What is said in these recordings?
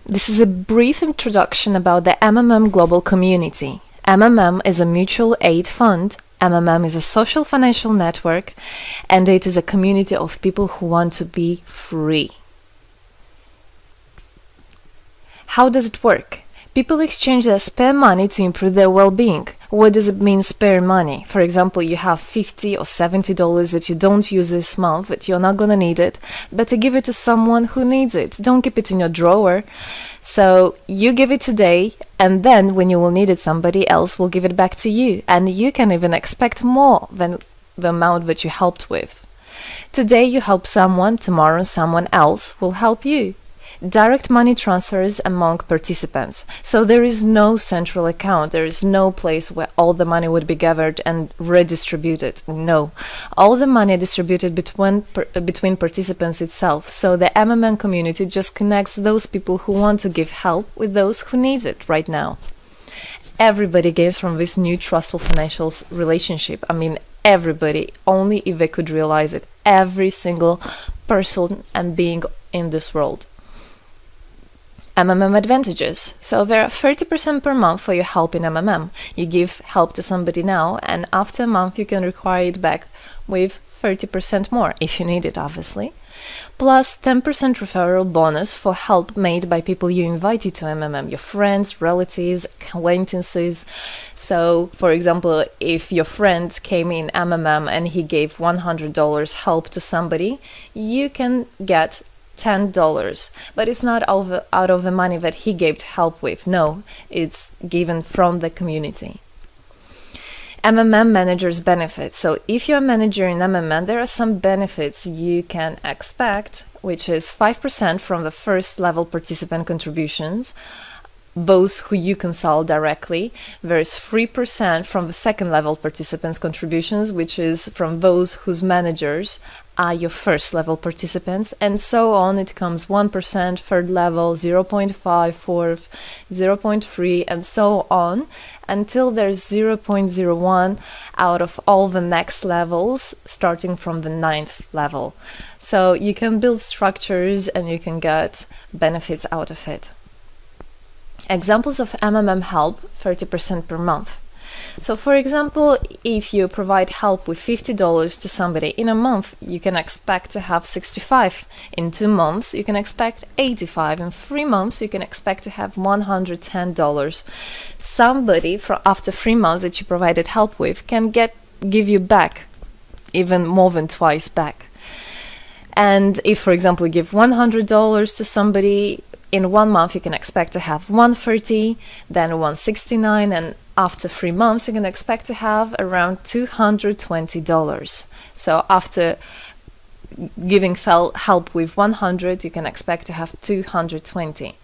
This is a brief introduction about the MMM global community. MMM is a mutual aid fund. MMM is a social financial network, and it is a community of people who want to be free. How does it work? People exchange their spare money to improve their well-being. What does it mean, spare money? For example, you have $50 or $70 that you don't use this month, but you're not gonna need it. Better give it to someone who needs it. Don't keep it in your drawer. So you give it today, and then when you will need it, somebody else will give it back to you. And you can even expect more than the amount that you helped with. Today you help someone, tomorrow someone else will help you. Direct money transfers among participants. So there is no central account. There is no place where all the money would be gathered and redistributed. No. All the money distributed between participants itself. So the MMM community just connects those people who want to give help with those who need it right now. Everybody gains from this new trustful financial relationship. I mean, everybody, only if they could realize it. Every single person and being in this world. MMM advantages. So there are 30% per month for your help in MMM. You give help to somebody now, and after a month you can require it back with 30% more, if you need it, obviously. Plus 10% referral bonus for help made by people you invited to MMM, your friends, relatives, acquaintances. So, for example, if your friend came in MMM and he gave $100 help to somebody, you can get $10, but it's not out of the money that he gave help with. No, it's given from the community. MMM managers benefits. So if you're a manager in MMM, there are some benefits you can expect, which is 5% from the first level participant contributions, those who you consult directly. There's 3% from the second level participants contributions, which is from those whose managers are your first level participants, and so on. It comes 1%, third level, 0.5, fourth, 0.3, and so on, until there's 0.01 out of all the next levels, starting from the 9th level. So you can build structures and you can get benefits out of it. Examples of MMM help, 30% per month. So for example, if you provide help with $50 to somebody in a month, you can expect to have 65. In 2 months, you can expect 85. In 3 months, you can expect to have $110. Somebody after 3 months that you provided help with can give you back even more than twice back. And if, for example, you give $100 to somebody, in 1 month you can expect to have $130, then $169, and after 3 months you can expect to have around $220. So after giving help with 100, you can expect to have 220.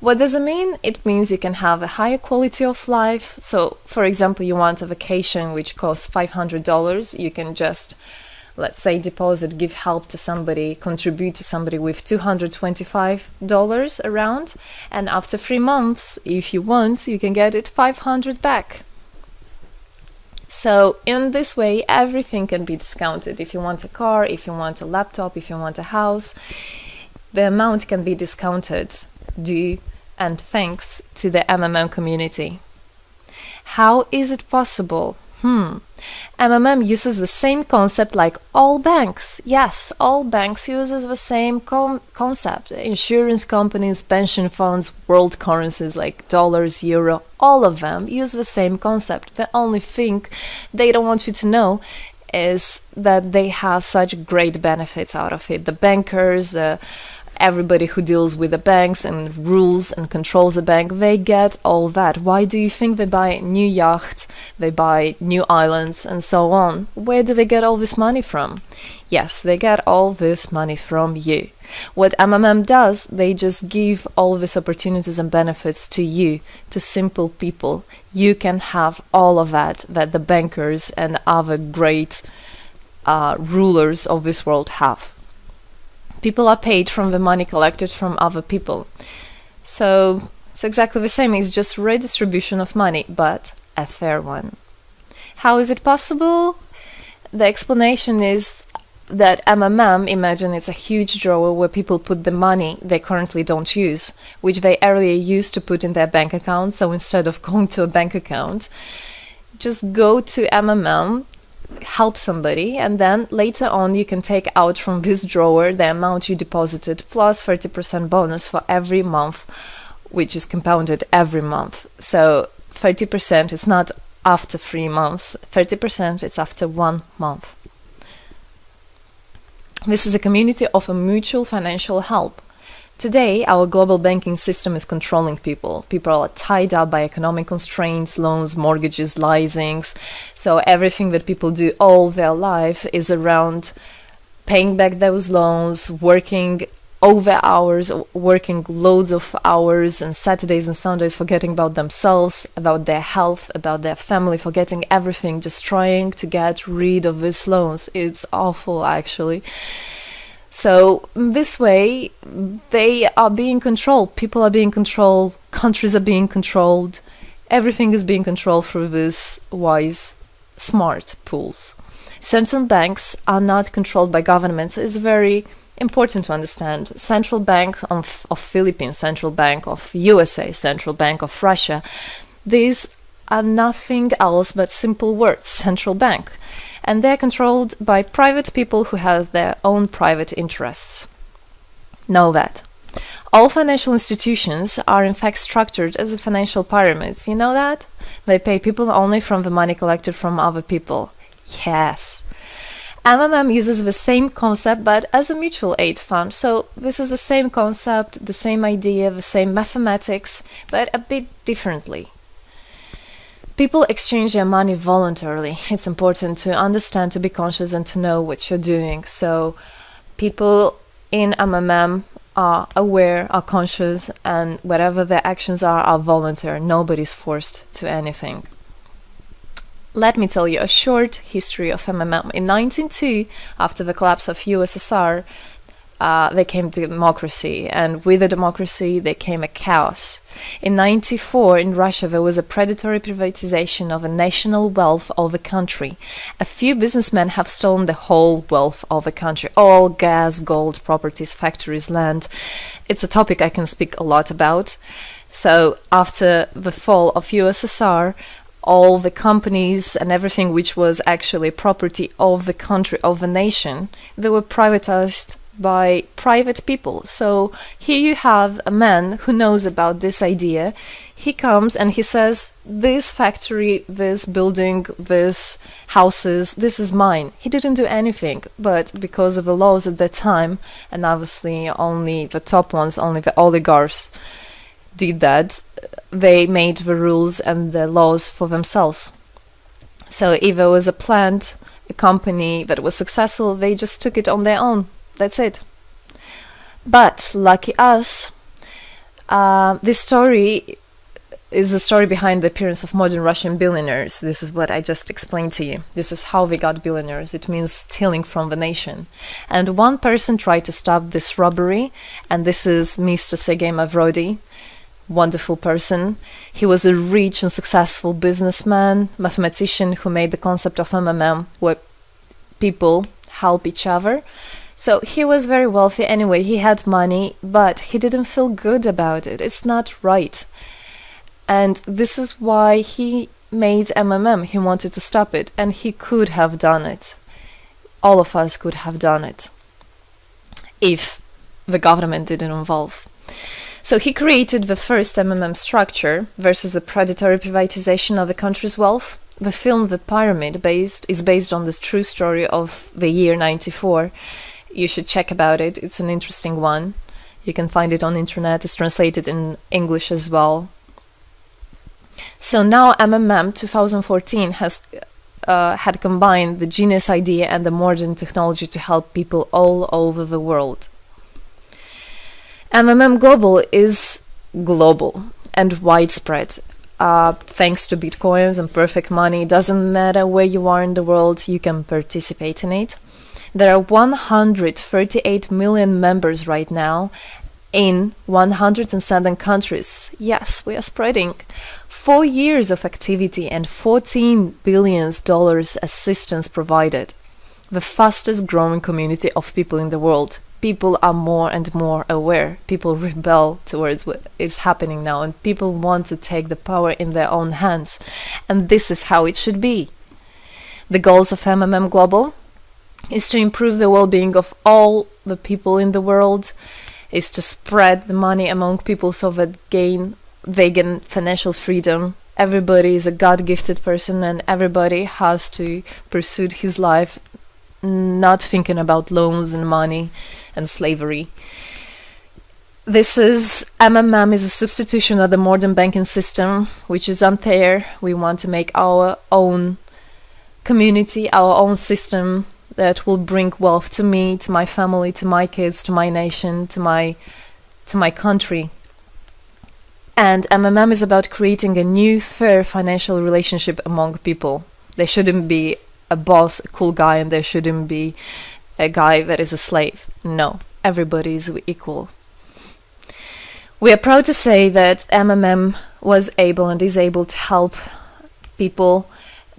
What does it mean? It means you can have a higher quality of life. So for example, you want a vacation which costs $500, you can just, let's say, deposit, give help to somebody, contribute to somebody with $225 around, and after 3 months, if you want, you can get it $500 back. So in this way, everything can be discounted. If you want a car, if you want a laptop, if you want a house, the amount can be discounted due and thanks to the MMM community. How is it possible? MMM uses the same concept like all banks. Yes, all banks uses the same concept. Insurance companies, pension funds, world currencies like dollars, euro, all of them use the same concept. The only thing they don't want you to know is that they have such great benefits out of it. The bankers, everybody who deals with the banks and rules and controls the bank, they get all that. Why do you think they buy new yachts, they buy new islands, and so on? Where do they get all this money from? Yes, they get all this money from you. What MMM does, they just give all these opportunities and benefits to you, to simple people. You can have all of that the bankers and other great rulers of this world have. People are paid from the money collected from other people. So it's exactly the same. It's just redistribution of money, but a fair one. How is it possible? The explanation is that MMM, imagine it's a huge drawer where people put the money they currently don't use, which they earlier used to put in their bank account. So instead of going to a bank account, just go to MMM, help somebody, and then later on you can take out from this drawer the amount you deposited plus 30% bonus for every month, which is compounded every month. So 30% is not after 3 months, 30% is after 1 month. This is a community of a mutual financial help. Today, our global banking system is controlling people. People are tied up by economic constraints, loans, mortgages, leasings. So everything that people do all their life is around paying back those loans, working over hours, working loads of hours and Saturdays and Sundays, forgetting about themselves, about their health, about their family, forgetting everything, just trying to get rid of these loans. It's awful, actually. So this way, they are being controlled. People are being controlled. Countries are being controlled. Everything is being controlled through these wise, smart pools. Central banks are not controlled by governments. It's very important to understand. Central Bank of Philippines, Central Bank of USA, Central Bank of Russia. These are nothing else but simple words, central bank. And they're controlled by private people who have their own private interests. Know that. All financial institutions are in fact structured as a financial pyramids. You know that? They pay people only from the money collected from other people. Yes. MMM uses the same concept but as a mutual aid fund. So this is the same concept, the same idea, the same mathematics, but a bit differently. People exchange their money voluntarily. It's important to understand, to be conscious, and to know what you're doing. So people in MMM are aware, are conscious, and whatever their actions are voluntary. Nobody's forced to anything. Let me tell you a short history of MMM. In 1902, after the collapse of USSR, there came democracy, and with the democracy there came a chaos. In 1994, in Russia, there was a predatory privatization of a national wealth of the country. A few businessmen have stolen the whole wealth of the country, all gas, gold, properties, factories, land. It's a topic I can speak a lot about. So after the fall of USSR, all the companies and everything which was actually property of the country, of the nation, they were privatized by private people. So here you have a man who knows about this idea. He comes and he says, this factory, this building, this houses, this is mine. He didn't do anything, but because of the laws at that time, and obviously only the top ones, only the oligarchs did that, they made the rules and the laws for themselves. So if there was a plant, a company that was successful, they just took it on their own. That's it. But lucky us, this story is the story behind the appearance of modern Russian billionaires. This is what I just explained to you. This is how they got billionaires. It means stealing from the nation. And one person tried to stop this robbery, and this is Mr. Sergei Mavrodi. Wonderful person. He was a rich and successful businessman, mathematician who made the concept of MMM, where people help each other. So he was very wealthy anyway, he had money, but he didn't feel good about it. It's not right. And this is why he made MMM. He wanted to stop it, and he could have done it. All of us could have done it if the government didn't involve. So he created the first MMM structure versus the predatory privatization of the country's wealth. The film The Pyramid is based on this true story of the year 94. You should check about it. It's an interesting one. You can find it on the internet. It's translated in English as well. So now MMM 2014 has had combined the genius idea and the modern technology to help people all over the world. MMM Global is global and widespread. Thanks to Bitcoins and perfect money, doesn't matter where you are in the world, you can participate in it. There are 138 million members right now in 107 countries. Yes, we are spreading. 4 years of activity and $14 billion assistance provided. the fastest growing community of people in the world. People are more and more aware. People rebel towards what is happening now, and people want to take the power in their own hands. And this is how it should be. The goals of MMM Global is to improve the well-being of all the people in the world, is to spread the money among people so that they gain financial freedom. Everybody is a God-gifted person, and everybody has to pursue his life not thinking about loans and money and slavery. This is MMM is a substitution of the modern banking system, which is unfair. We want to make our own community, our own system that will bring wealth to me, to my family, to my kids, to my nation, to my country. And MMM is about creating a new, fair financial relationship among people. There shouldn't be a boss, a cool guy, and there shouldn't be a guy that is a slave. No, everybody is equal. We are proud to say that MMM was able and is able to help people.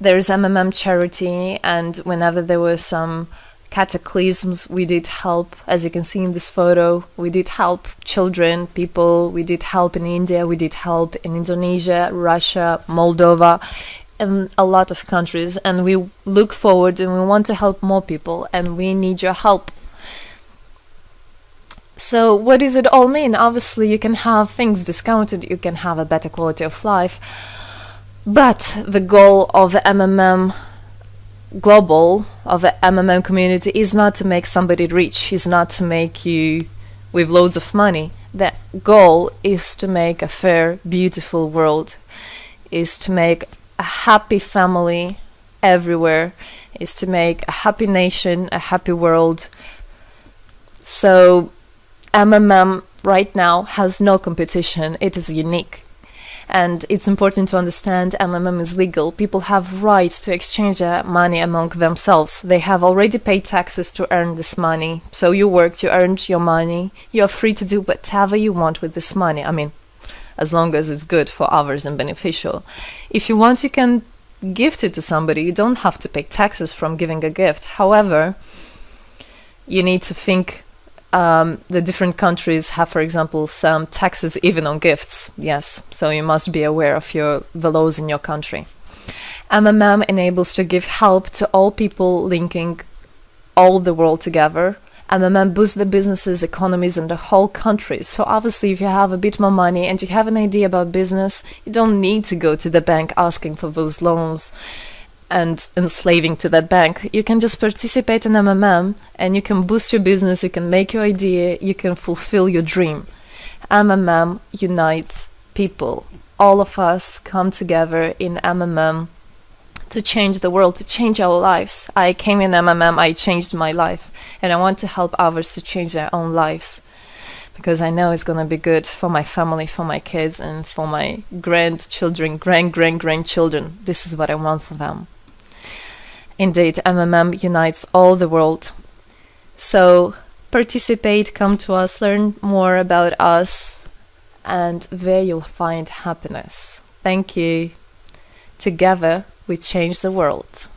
There is MMM charity, and whenever there were some cataclysms, we did help. As you can see in this photo, we did help children, people. We did help in India, we did help in Indonesia, Russia, Moldova, and a lot of countries. And we look forward and we want to help more people, and we need your help. So what does it all mean? Obviously, you can have things discounted, you can have a better quality of life, but the goal of the MMM Global, of the MMM community, is not to make somebody rich, is not to make you with loads of money. The goal is to make a fair, beautiful world, is to make a happy family everywhere, is to make a happy nation, a happy world. So MMM right now has no competition, it is unique. And it's important to understand MMM is legal. People have right to exchange their money among themselves. They have already paid taxes to earn this money. So you worked, you earned your money. You're free to do whatever you want with this money. I mean, as long as it's good for others and beneficial. If you want, you can gift it to somebody. You don't have to pay taxes from giving a gift. However, you need to think the different countries have, for example, some taxes even on gifts. Yes, so you must be aware of the laws in your country. MMM enables to give help to all people, linking all the world together. MMM boosts the businesses, economies, and the whole country. So obviously, if you have a bit more money and you have an idea about business, you don't need to go to the bank asking for those loans and enslaving to that bank. You can just participate in MMM and you can boost your business, you can make your idea, you can fulfill your dream. MMM unites people. All of us come together in MMM to change the world, to change our lives. I came in MMM, I changed my life, and I want to help others to change their own lives, because I know it's going to be good for my family, for my kids, and for my grandchildren, grandchildren. This is what I want for them. Indeed, MMM unites all the world. So participate, come to us, learn more about us, and there you'll find happiness. Thank you. Together, we change the world.